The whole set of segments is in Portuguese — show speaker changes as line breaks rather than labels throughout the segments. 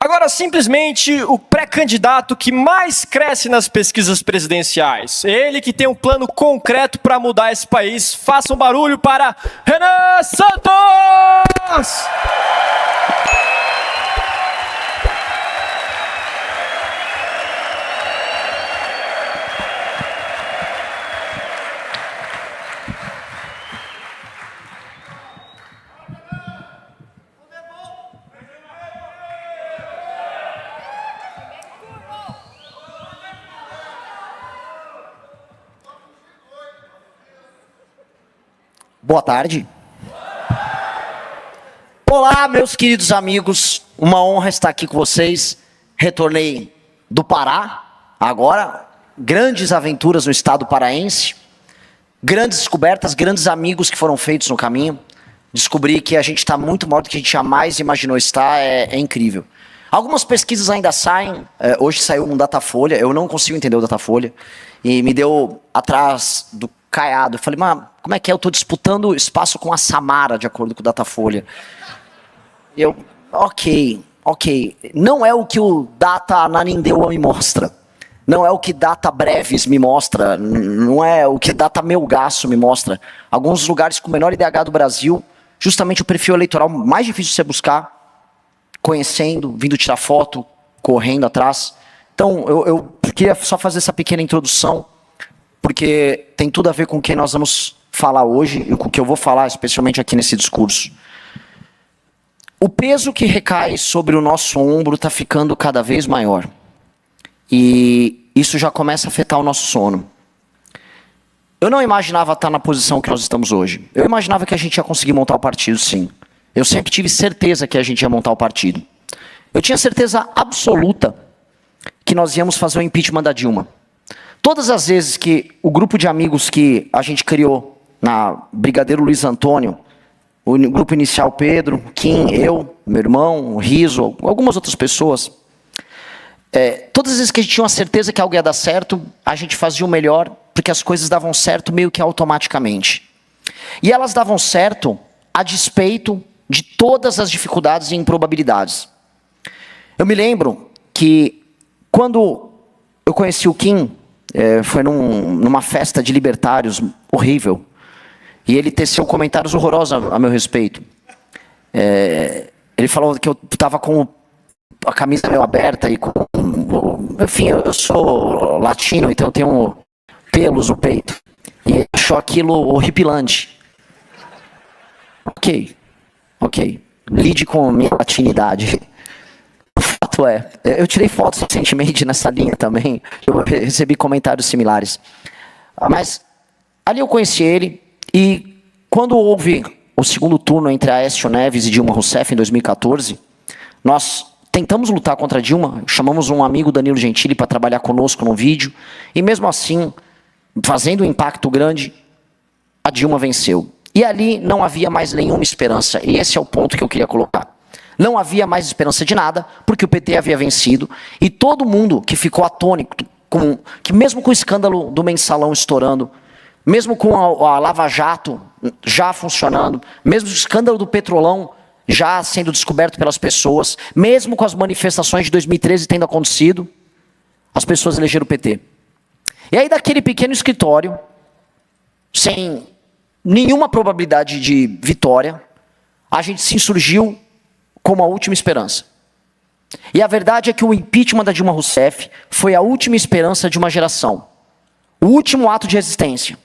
Agora, simplesmente, o pré-candidato que mais cresce nas pesquisas presidenciais. Ele que tem um plano concreto para mudar esse país. Faça um barulho para Renan Santos!
Boa tarde. Olá, meus queridos amigos. Uma honra estar aqui com vocês. Retornei do Pará. Agora, grandes aventuras no estado paraense. Grandes descobertas, grandes amigos que foram feitos no caminho. Descobri que a gente está muito maior do que a gente jamais imaginou estar. É incrível. Algumas pesquisas ainda saem. Hoje saiu um Datafolha. Eu não consigo entender o Datafolha. E me deu atrás do caiado. Eu falei, mas como é que é? Eu estou disputando espaço com a Samara, de acordo com o Datafolha. Ok. Não é o que o Data Ananindeua me mostra. Não é o que Data Breves me mostra. Não é o que Data Melgaço me mostra. Alguns lugares com o menor IDH do Brasil, justamente o perfil eleitoral mais difícil de você buscar, conhecendo, vindo tirar foto, correndo atrás. Então, eu queria só fazer essa pequena introdução, porque tem tudo a ver com o que nós vamos falar hoje e com o que eu vou falar, especialmente aqui nesse discurso. O peso que recai sobre o nosso ombro está ficando cada vez maior. E isso já começa a afetar o nosso sono. Eu não imaginava estar na posição que nós estamos hoje. Eu imaginava que a gente ia conseguir montar o partido, sim. Eu sempre tive certeza que a gente ia montar o partido. Eu tinha certeza absoluta que nós íamos fazer o impeachment da Dilma. Todas as vezes que o grupo de amigos que a gente criou na Brigadeiro Luiz Antônio, o grupo inicial Pedro, Kim, eu, meu irmão, o Riso, algumas outras pessoas, todas as vezes que a gente tinha uma certeza que algo ia dar certo, a gente fazia o melhor, porque as coisas davam certo meio que automaticamente. E elas davam certo a despeito de todas as dificuldades e improbabilidades. Eu me lembro que quando eu conheci o Kim, foi numa festa de libertários horrível. E ele teceu comentários horrorosos a meu respeito. Ele falou que eu estava com a camisa meio aberta e com... Enfim, eu sou latino, então eu tenho pelos no peito. E ele achou aquilo horripilante. Ok. Lide com a minha latinidade. Eu tirei fotos recentemente nessa linha também, eu recebi comentários similares. Mas ali eu conheci ele, e quando houve o segundo turno entre Aécio Neves e Dilma Rousseff em 2014, nós tentamos lutar contra a Dilma, chamamos um amigo, Danilo Gentili, para trabalhar conosco no vídeo, e mesmo assim, fazendo um impacto grande, a Dilma venceu. E ali não havia mais nenhuma esperança, e esse é o ponto que eu queria colocar. Não havia mais esperança de nada, porque o PT havia vencido, e todo mundo que ficou atônito, que mesmo com o escândalo do Mensalão estourando, mesmo com a Lava Jato já funcionando, mesmo o escândalo do Petrolão já sendo descoberto pelas pessoas, mesmo com as manifestações de 2013 tendo acontecido, as pessoas elegeram o PT. E aí daquele pequeno escritório, sem nenhuma probabilidade de vitória, a gente se insurgiu como a última esperança. E a verdade é que o impeachment da Dilma Rousseff foi a última esperança de uma geração. O último ato de resistência.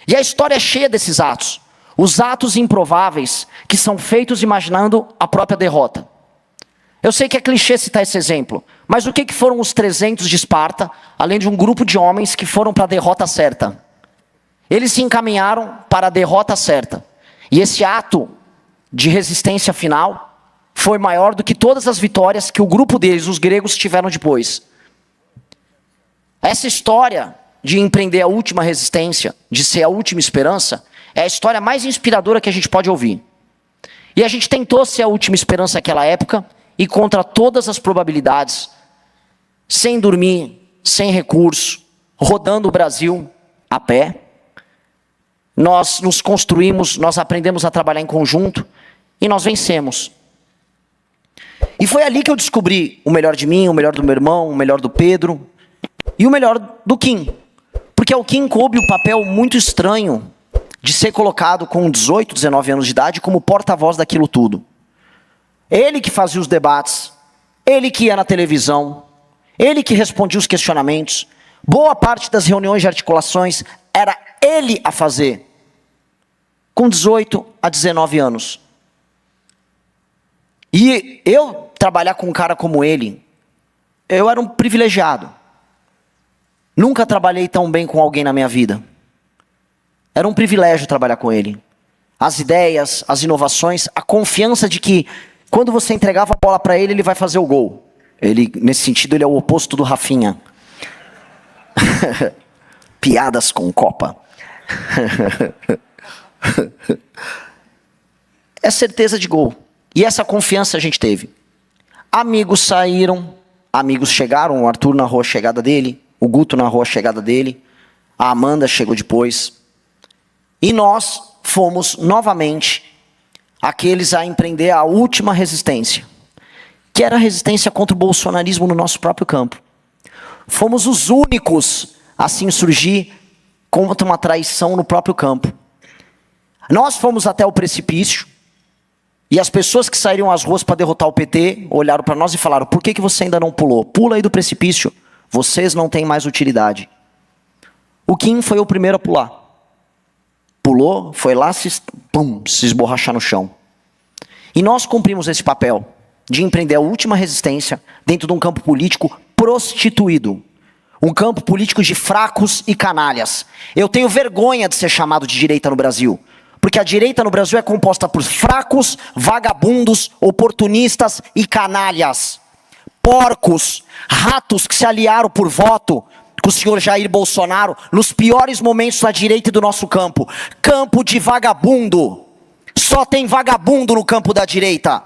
E a história é cheia desses atos. Os atos improváveis que são feitos imaginando a própria derrota. Eu sei que é clichê citar esse exemplo, mas o que foram os 300 de Esparta, além de um grupo de homens que foram para a derrota certa? Eles se encaminharam para a derrota certa. E esse ato de resistência final foi maior do que todas as vitórias que o grupo deles, os gregos, tiveram depois. Essa história de empreender a última resistência, de ser a última esperança, é a história mais inspiradora que a gente pode ouvir. E a gente tentou ser a última esperança naquela época, e contra todas as probabilidades, sem dormir, sem recurso, rodando o Brasil a pé, nós nos construímos, nós aprendemos a trabalhar em conjunto, e nós vencemos. E foi ali que eu descobri o melhor de mim, o melhor do meu irmão, o melhor do Pedro e o melhor do Kim. Porque ao Kim coube o papel muito estranho de ser colocado com 18, 19 anos de idade como porta-voz daquilo tudo. Ele que fazia os debates, ele que ia na televisão, ele que respondia os questionamentos. Boa parte das reuniões de articulações era ele a fazer, com 18 a 19 anos. E eu trabalhar com um cara como ele, eu era um privilegiado. Nunca trabalhei tão bem com alguém na minha vida. Era um privilégio trabalhar com ele. As ideias, as inovações, a confiança de que quando você entregava a bola para ele, ele vai fazer o gol. Ele, nesse sentido, ele é o oposto do Rafinha. Piadas com Copa. É certeza de gol. E essa confiança a gente teve. Amigos saíram, amigos chegaram, o Arthur narrou a chegada dele, o Guto narrou a chegada dele, a Amanda chegou depois. E nós fomos novamente aqueles a empreender a última resistência, que era a resistência contra o bolsonarismo no nosso próprio campo. Fomos os únicos a se insurgir contra uma traição no próprio campo. Nós fomos até o precipício, e as pessoas que saíram às ruas para derrotar o PT, olharam para nós e falaram, por que você ainda não pulou? Pula aí do precipício, vocês não têm mais utilidade. O Kim foi o primeiro a pular. Pulou, foi lá, se esborrachar no chão. E nós cumprimos esse papel de empreender a última resistência dentro de um campo político prostituído. Um campo político de fracos e canalhas. Eu tenho vergonha de ser chamado de direita no Brasil. Porque a direita no Brasil é composta por fracos, vagabundos, oportunistas e canalhas. Porcos, ratos que se aliaram por voto com o senhor Jair Bolsonaro nos piores momentos da direita e do nosso campo. Campo de vagabundo. Só tem vagabundo no campo da direita.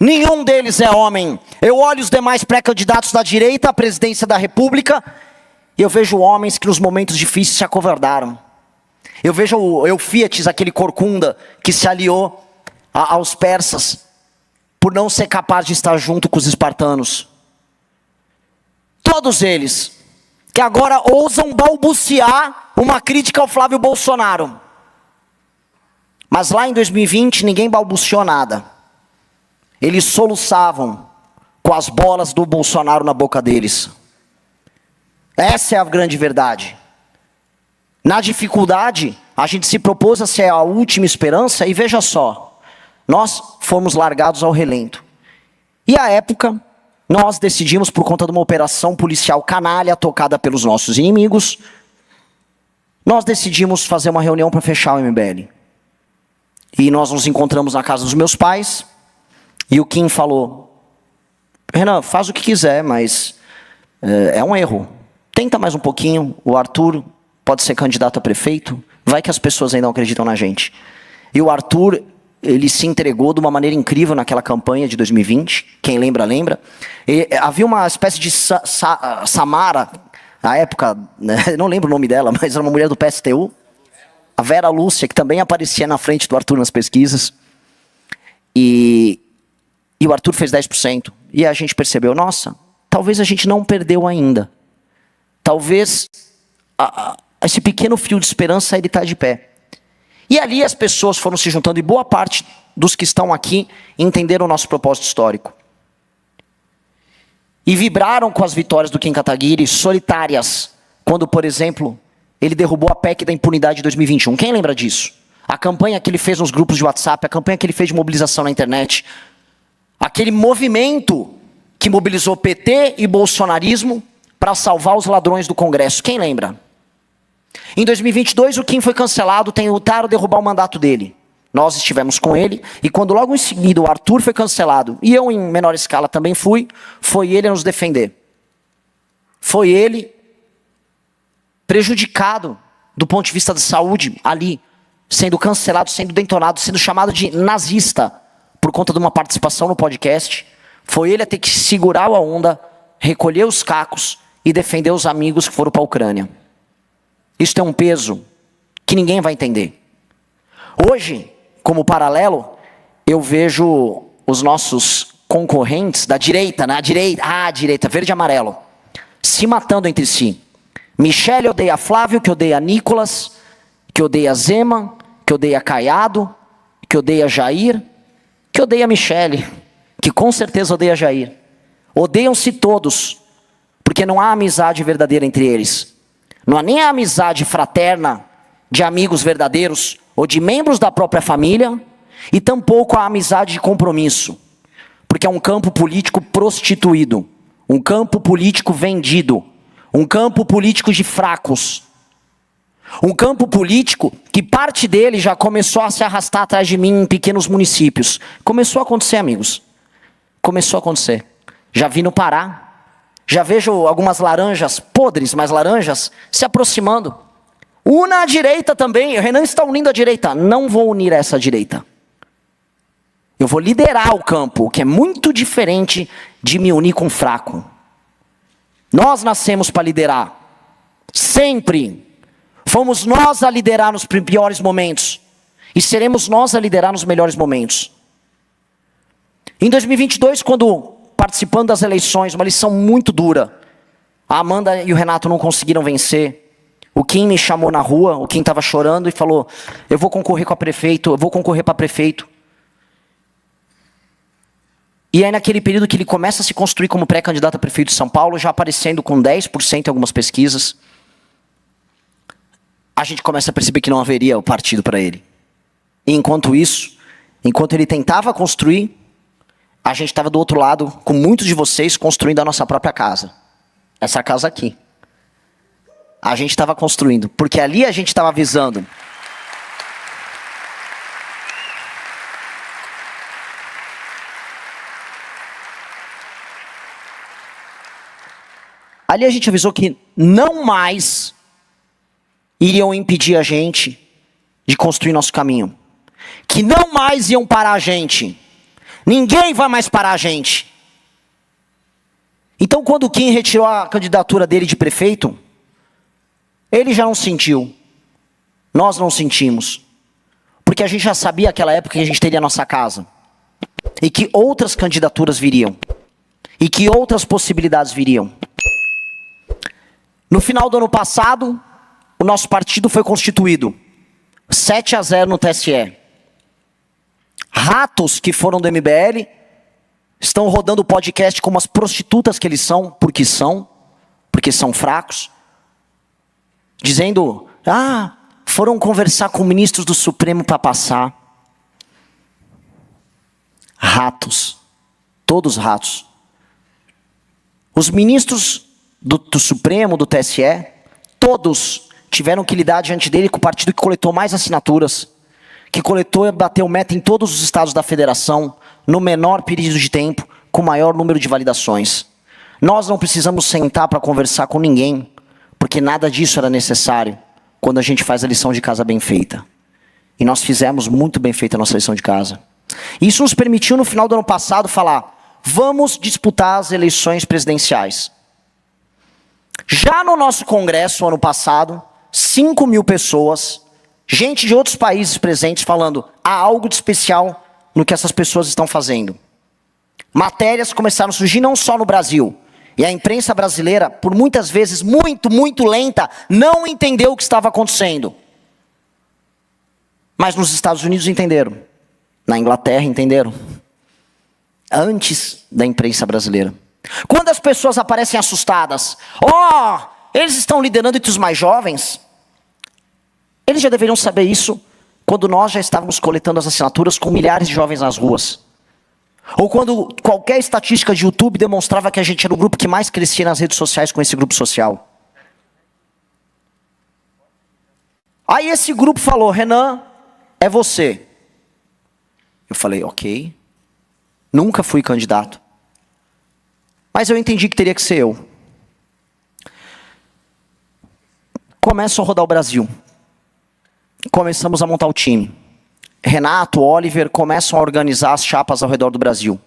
Nenhum deles é homem. Eu olho os demais pré-candidatos da direita à presidência da República e eu vejo homens que nos momentos difíceis se acovardaram. Eu vejo o Eufíates, aquele corcunda que se aliou aos persas por não ser capaz de estar junto com os espartanos. Todos eles que agora ousam balbuciar uma crítica ao Flávio Bolsonaro. Mas lá em 2020 ninguém balbuciou nada. Eles soluçavam com as bolas do Bolsonaro na boca deles. Essa é a grande verdade. Na dificuldade, a gente se propôs a ser a última esperança e veja só, nós fomos largados ao relento. E à época, nós decidimos, por conta de uma operação policial canalha tocada pelos nossos inimigos, nós decidimos fazer uma reunião para fechar o MBL. E nós nos encontramos na casa dos meus pais, e o Kim falou, Renan, faz o que quiser, mas é um erro. Tenta mais um pouquinho, o Arthur pode ser candidato a prefeito, vai que as pessoas ainda não acreditam na gente. E o Arthur, ele se entregou de uma maneira incrível naquela campanha de 2020, quem lembra, lembra. E havia uma espécie de Samara, na época, né, não lembro o nome dela, mas era uma mulher do PSTU, a Vera Lúcia, que também aparecia na frente do Arthur nas pesquisas, e o Arthur fez 10%, e a gente percebeu, nossa, talvez a gente não perdeu ainda, talvez esse pequeno fio de esperança ele está de pé. E ali as pessoas foram se juntando, e boa parte dos que estão aqui entenderam o nosso propósito histórico. E vibraram com as vitórias do Kim Kataguiri, solitárias, quando, por exemplo, ele derrubou a PEC da impunidade de 2021. Quem lembra disso? A campanha que ele fez nos grupos de WhatsApp, a campanha que ele fez de mobilização na internet, aquele movimento que mobilizou PT e bolsonarismo para salvar os ladrões do Congresso. Quem lembra? Em 2022, o Kim foi cancelado, tentaram derrubar o mandato dele. Nós estivemos com ele, e quando logo em seguida o Arthur foi cancelado, e eu em menor escala também fui, foi ele a nos defender. Foi ele prejudicado do ponto de vista da saúde ali, sendo cancelado, sendo detonado, sendo chamado de nazista por conta de uma participação no podcast. Foi ele a ter que segurar a onda, recolher os cacos e defender os amigos que foram para a Ucrânia. Isso tem um peso que ninguém vai entender. Hoje, como paralelo, eu vejo os nossos concorrentes da direita, a direita, verde e amarelo, se matando entre si. Michele odeia Flávio, que odeia Nicolas, que odeia Zema, que odeia Caiado, que odeia Jair, que odeia Michele, que com certeza odeia Jair. Odeiam-se todos, porque não há amizade verdadeira entre eles. Não há nem a amizade fraterna de amigos verdadeiros ou de membros da própria família, e tampouco a amizade de compromisso, porque é um campo político prostituído, um campo político vendido, um campo político de fracos, um campo político que parte dele já começou a se arrastar atrás de mim em pequenos municípios. Começou a acontecer, amigos. Começou a acontecer. Já vi no Pará. Já vejo algumas laranjas podres, mas laranjas se aproximando. Una a direita também. O Renan está unindo a direita. Não vou unir essa direita. Eu vou liderar o campo, o que é muito diferente de me unir com um fraco. Nós nascemos para liderar. Sempre. Fomos nós a liderar nos piores momentos. E seremos nós a liderar nos melhores momentos. Em 2022, quando participando das eleições, uma lição muito dura. A Amanda e o Renato não conseguiram vencer. O Kim me chamou na rua, o Kim estava chorando e falou, eu vou concorrer com a prefeito, eu vou concorrer para prefeito. E aí naquele período que ele começa a se construir como pré-candidato a prefeito de São Paulo, já aparecendo com 10% em algumas pesquisas, a gente começa a perceber que não haveria o partido para ele. E enquanto isso, enquanto ele tentava construir, a gente estava do outro lado, com muitos de vocês, construindo a nossa própria casa. Essa casa aqui. A gente estava construindo, porque ali a gente estava visando. Ali a gente avisou que não mais iriam impedir a gente de construir nosso caminho. Que não mais iam parar a gente. Ninguém vai mais parar a gente. Então quando o Kim retirou a candidatura dele de prefeito, ele já não sentiu. Nós não sentimos. Porque a gente já sabia naquela época que a gente teria a nossa casa. E que outras candidaturas viriam. E que outras possibilidades viriam. No final do ano passado, o nosso partido foi constituído. 7-0 no TSE. Ratos que foram do MBL estão rodando o podcast como as prostitutas que eles são, porque são fracos. Dizendo, foram conversar com ministros do Supremo para passar. Ratos. Todos ratos. Os ministros do Supremo, do TSE, todos tiveram que lidar diante dele com o partido que coletou mais assinaturas, que coletou e bateu meta em todos os estados da federação, no menor período de tempo, com o maior número de validações. Nós não precisamos sentar para conversar com ninguém, porque nada disso era necessário quando a gente faz a lição de casa bem feita. E nós fizemos muito bem feita a nossa lição de casa. Isso nos permitiu, no final do ano passado, falar, vamos disputar as eleições presidenciais. Já no nosso congresso, ano passado, 5.000 pessoas, gente de outros países presentes falando, há algo de especial no que essas pessoas estão fazendo. Matérias começaram a surgir não só no Brasil, e a imprensa brasileira, por muitas vezes muito lenta, não entendeu o que estava acontecendo. Mas nos Estados Unidos entenderam, na Inglaterra entenderam, antes da imprensa brasileira. Quando as pessoas aparecem assustadas, eles estão liderando entre os mais jovens. Eles já deveriam saber isso quando nós já estávamos coletando as assinaturas com milhares de jovens nas ruas. Ou quando qualquer estatística de YouTube demonstrava que a gente era o grupo que mais crescia nas redes sociais com esse grupo social. Aí esse grupo falou, Renan, é você. Eu falei, ok. Nunca fui candidato. Mas eu entendi que teria que ser eu. Começo a rodar o Brasil. Começamos a montar o time. Renato, Oliver começam a organizar as chapas ao redor do Brasil.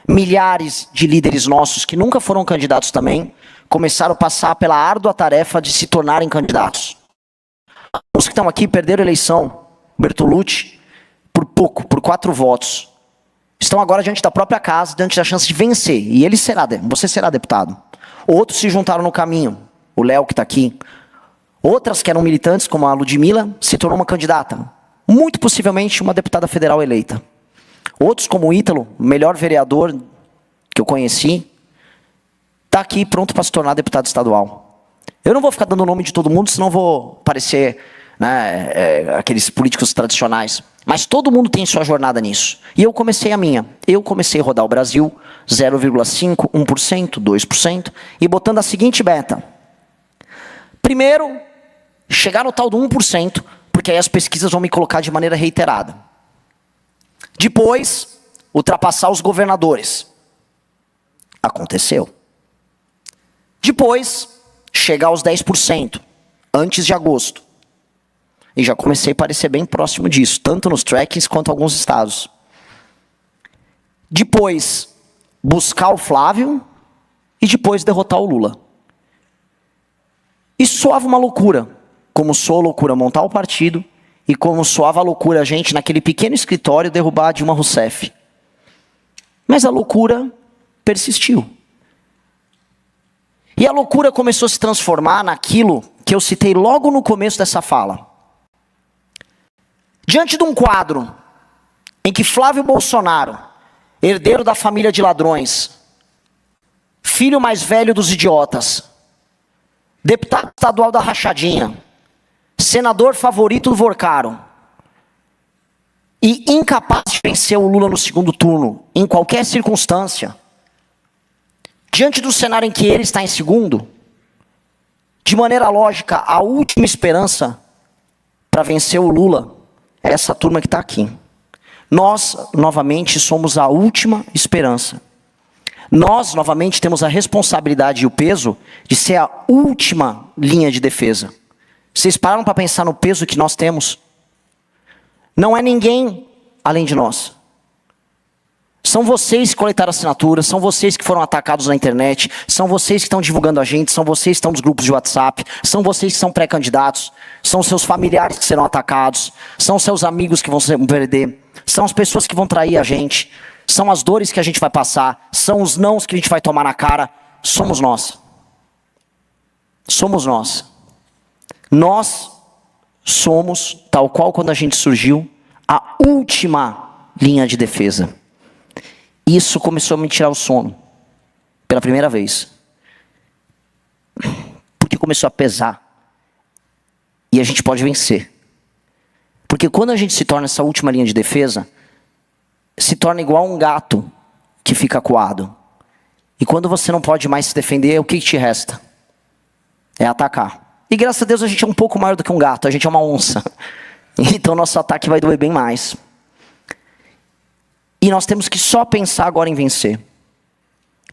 Milhares de líderes nossos, que nunca foram candidatos também, começaram a passar pela árdua tarefa de se tornarem candidatos. Os que estão aqui perderam a eleição. Bertolucci, por pouco, por 4 votos. estão agora diante da própria casa, diante da chance de vencer. E você será deputado. Outros se juntaram no caminho. O Léo, que está aqui. Outras que eram militantes, como a Ludmilla, se tornou uma candidata. Muito possivelmente uma deputada federal eleita. Outros, como o Ítalo, o melhor vereador que eu conheci, está aqui pronto para se tornar deputado estadual. Eu não vou ficar dando o nome de todo mundo, senão vou parecer, né, aqueles políticos tradicionais. Mas todo mundo tem sua jornada nisso. E eu comecei a minha. Eu comecei a rodar o Brasil 0,5%, 1%, 2%, e botando a seguinte meta. Primeiro, chegar no tal do 1%, porque aí as pesquisas vão me colocar de maneira reiterada. Depois, ultrapassar os governadores. Aconteceu. Depois, chegar aos 10%, antes de agosto. E já comecei a parecer bem próximo disso, tanto nos trackings quanto em alguns estados. Depois, buscar o Flávio e depois derrotar o Lula. Isso soava uma loucura, como soa loucura montar o partido e como soava a loucura a gente naquele pequeno escritório derrubar a Dilma Rousseff. Mas a loucura persistiu. E a loucura começou a se transformar naquilo que eu citei logo no começo dessa fala. Diante de um quadro em que Flávio Bolsonaro, herdeiro da família de ladrões, filho mais velho dos idiotas, deputado estadual da rachadinha, senador favorito do Vorcaro, e incapaz de vencer o Lula no segundo turno, em qualquer circunstância, diante do cenário em que ele está em segundo, de maneira lógica, a última esperança para vencer o Lula é essa turma que está aqui. Nós, novamente, somos a última esperança. Nós, novamente, temos a responsabilidade e o peso de ser a última linha de defesa. Vocês pararam para pensar no peso que nós temos? Não é ninguém além de nós. São vocês que coletaram assinaturas, são vocês que foram atacados na internet, são vocês que estão divulgando a gente, são vocês que estão nos grupos de WhatsApp, são vocês que são pré-candidatos, são seus familiares que serão atacados, são seus amigos que vão se perder, são as pessoas que vão trair a gente, são as dores que a gente vai passar, são os nãos que a gente vai tomar na cara. Somos nós. Somos nós. Nós somos, tal qual quando a gente surgiu, a última linha de defesa. Isso começou a me tirar o sono, pela primeira vez. Porque começou a pesar. E a gente pode vencer. Porque quando a gente se torna essa última linha de defesa, se torna igual um gato que fica acuado. E quando você não pode mais se defender, o que te resta? É atacar. E graças a Deus a gente é um pouco maior do que um gato, a gente é uma onça. Então nosso ataque vai doer bem mais. E nós temos que só pensar agora em vencer.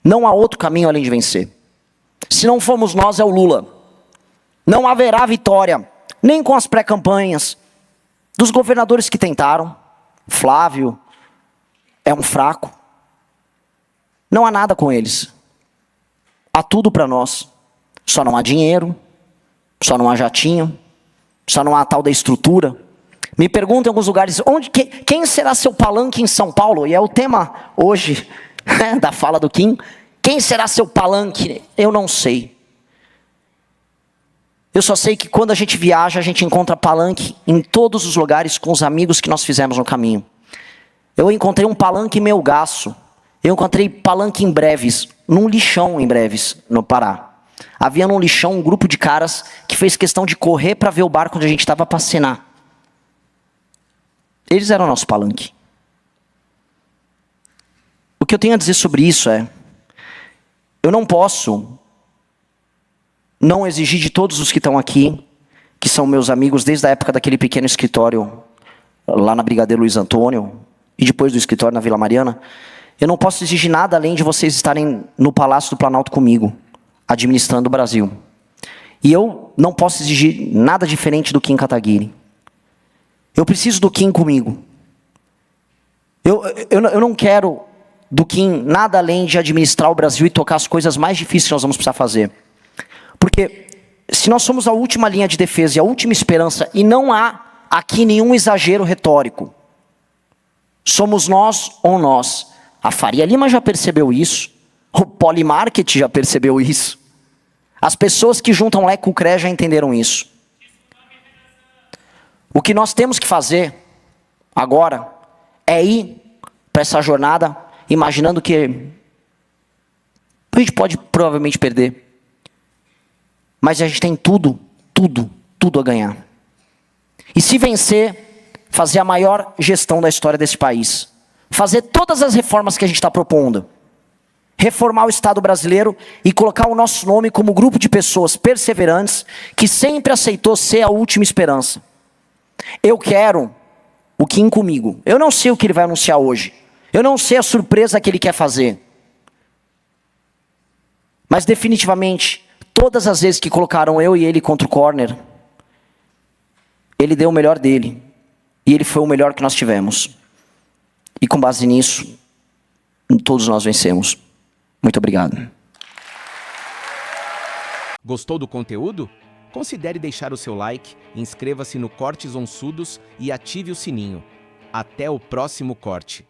Não há outro caminho além de vencer. Se não formos nós, é o Lula. Não haverá vitória, nem com as pré-campanhas dos governadores que tentaram. Flávio é um fraco. Não há nada com eles. Há tudo para nós. Só não há dinheiro, só não há jatinho, só não há a tal da estrutura. Me perguntam em alguns lugares, quem será seu palanque em São Paulo? E é o tema hoje da fala do Kim. Quem será seu palanque? Eu não sei. Eu só sei que quando a gente viaja, a gente encontra palanque em todos os lugares com os amigos que nós fizemos no caminho. Eu encontrei um palanque em Melgaço. Eu encontrei palanque em Breves, num lixão em Breves, no Pará. Havia num lixão um grupo de caras que fez questão de correr para ver o barco onde a gente estava para assinar. Eles eram nosso palanque. O que eu tenho a dizer sobre isso é, eu não posso não exigir de todos os que estão aqui, que são meus amigos desde a época daquele pequeno escritório lá na Brigadeiro Luiz Antônio, e depois do escritório na Vila Mariana, eu não posso exigir nada além de vocês estarem no Palácio do Planalto comigo, administrando o Brasil. E eu não posso exigir nada diferente do Kim Kataguiri. Eu preciso do Kim comigo. Eu não quero do Kim nada além de administrar o Brasil e tocar as coisas mais difíceis que nós vamos precisar fazer. Porque se nós somos a última linha de defesa e a última esperança, e não há aqui nenhum exagero retórico. Somos nós ou nós. A Faria Lima já percebeu isso. O Polymarket já percebeu isso. As pessoas que juntam Lé com o CREA já entenderam isso. O que nós temos que fazer agora é ir para essa jornada imaginando que a gente pode provavelmente perder. Mas a gente tem tudo a ganhar. E se vencer, fazer a maior gestão da história desse país. Fazer todas as reformas que a gente está propondo. Reformar o Estado brasileiro e colocar o nosso nome como grupo de pessoas perseverantes que sempre aceitou ser a última esperança. Eu quero o Kim comigo. Eu não sei o que ele vai anunciar hoje. Eu não sei a surpresa que ele quer fazer. Mas definitivamente, todas as vezes que colocaram eu e ele contra o corner, ele deu o melhor dele. E ele foi o melhor que nós tivemos. E com base nisso, todos nós vencemos. Muito obrigado.
Gostou do conteúdo? Considere deixar o seu like, inscreva-se no Cortes Onçudos e ative o sininho. Até o próximo corte.